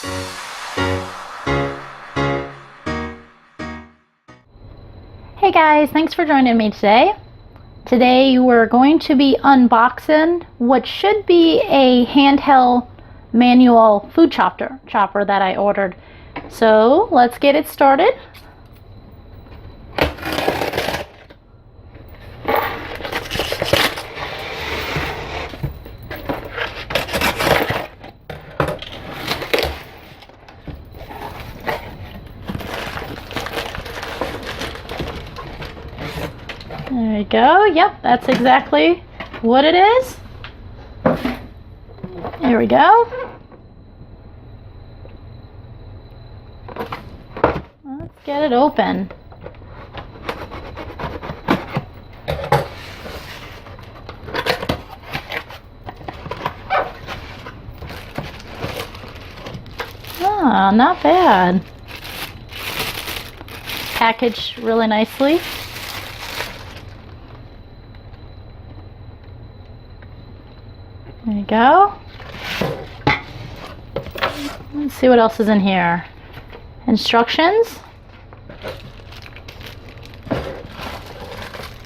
Hey guys, thanks for joining me today. Today we're going to be unboxing what should be a handheld manual food chopper that I ordered. So let's get it started. There we go. Yep, that's exactly what it is. There we go. Let's get it open. Ah, not bad. Packaged really nicely. There you go. Let's see what else is in here. Instructions.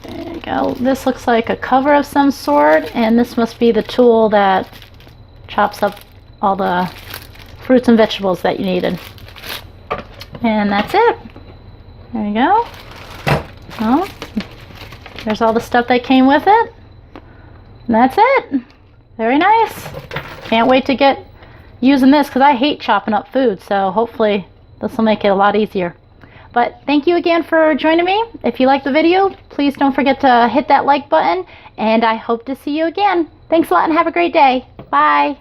There you go. This looks like a cover of some sort, and this must be the tool that chops up all the fruits and vegetables that you needed. And that's it. There you go. Well, there's all the stuff that came with it. And that's it. Very nice. Can't wait to get using this because I hate chopping up food, so hopefully this will make it a lot easier. But thank you again for joining me. If you liked the video, please don't forget to hit that like button, and I hope to see you again. Thanks a lot and have a great day. Bye.